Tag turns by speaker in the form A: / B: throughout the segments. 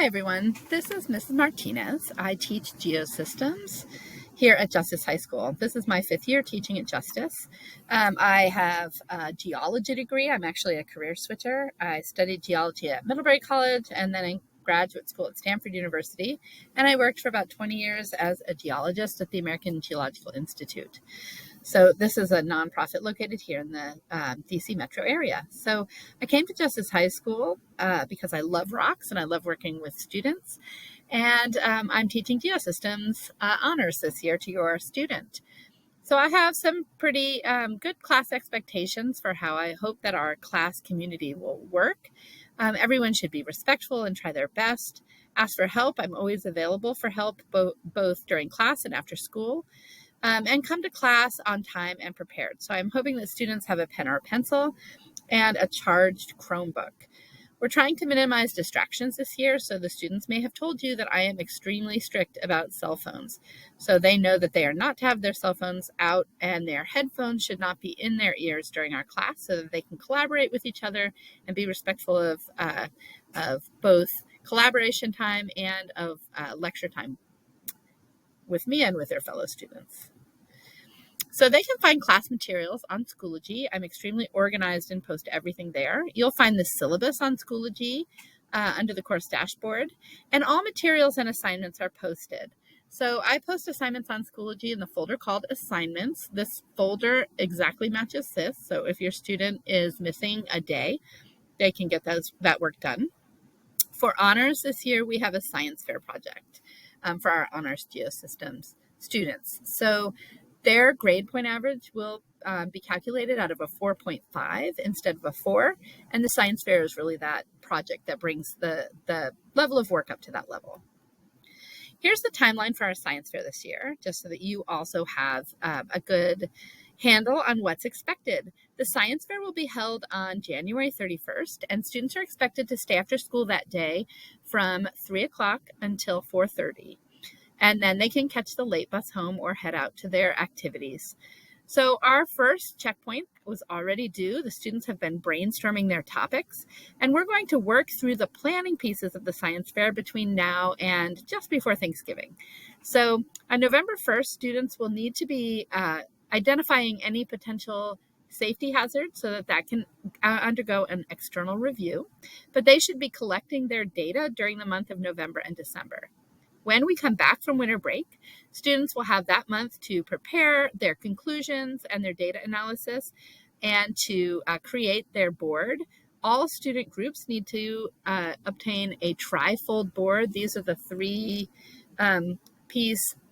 A: Hi everyone, this is Mrs. Martinez. I teach Geosystems here at Justice High School. This is my 5th year teaching at Justice. I have a geology degree. I'm actually a career switcher. I studied geology at Middlebury College and then in graduate school at Stanford University. And I worked for about 20 years as a geologist at the American Geological Institute. So this is a nonprofit located here in the DC metro area. So I came to Justice High School because I love rocks and I love working with students. And I'm teaching Geosystems honors this year to your student. So I have some pretty good class expectations for how I hope that our class community will work. Everyone should be respectful and try their best. Ask for help. I'm always available for help both during class and after school. And come to class on time and prepared. So I'm hoping that students have a pen or a pencil and a charged Chromebook. We're trying to minimize distractions this year, so the students may have told you that I am extremely strict about cell phones. So they know that they are not to have their cell phones out and their headphones should not be in their ears during our class so that they can collaborate with each other and be respectful of both collaboration time and of lecture time with me and with their fellow students. So they can find class materials on Schoology. I'm extremely organized and post everything there. You'll find the syllabus on Schoology under the course dashboard, and all materials and assignments are posted. So I post assignments on Schoology in the folder called Assignments. This folder exactly matches this. So if your student is missing a day, they can get that work done. For honors this year, we have a science fair project for our honors Geosystems students. So their grade point average will be calculated out of a 4.5 instead of a 4. And the science fair is really that project that brings the level of work up to that level. Here's the timeline for our science fair this year, just so that you also have a good handle on what's expected. The science fair will be held on January 31st, and students are expected to stay after school that day from 3 o'clock until 4:30. And then they can catch the late bus home or head out to their activities. So our first checkpoint was already due. The students have been brainstorming their topics, and we're going to work through the planning pieces of the science fair between now and just before Thanksgiving. So on November 1st, students will need to be identifying any potential safety hazards so that can undergo an external review, but they should be collecting their data during the month of November and December. When we come back from winter break, students will have that month to prepare their conclusions and their data analysis and to create their board. All student groups need to obtain a tri-fold board. These are the 3-piece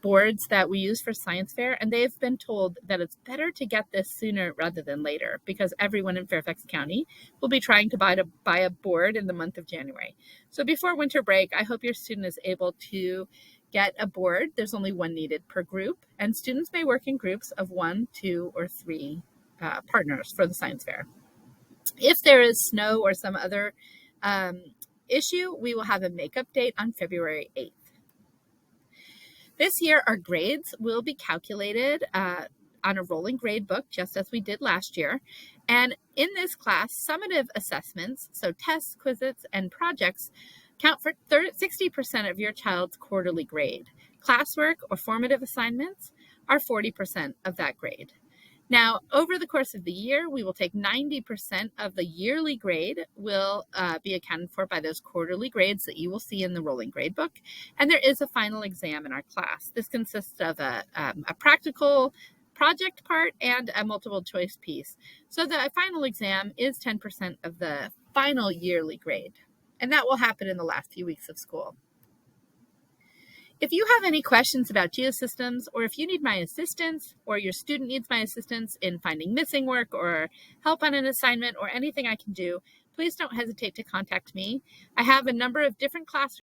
A: boards that we use for science fair, and they've been told that it's better to get this sooner rather than later because everyone in Fairfax County will be trying to buy a board in the month of January. So before winter break, I hope your student is able to get a board. There's only one needed per group, and students may work in groups of 1, 2, or 3 partners for the science fair. If there is snow or some other issue, we will have a makeup date on February 8th. This year, our grades will be calculated on a rolling grade book, just as we did last year. And in this class, summative assessments, so tests, quizzes, and projects, count for 60% of your child's quarterly grade. Classwork or formative assignments are 40% of that grade. Now, over the course of the year, we will take 90% of the yearly grade will be accounted for by those quarterly grades that you will see in the rolling grade book. And there is a final exam in our class. This consists of a practical project part and a multiple choice piece. So the final exam is 10% of the final yearly grade. And that will happen in the last few weeks of school. If you have any questions about Geosystems, or if you need my assistance, or your student needs my assistance in finding missing work or help on an assignment or anything I can do, please don't hesitate to contact me. I have a number of different classrooms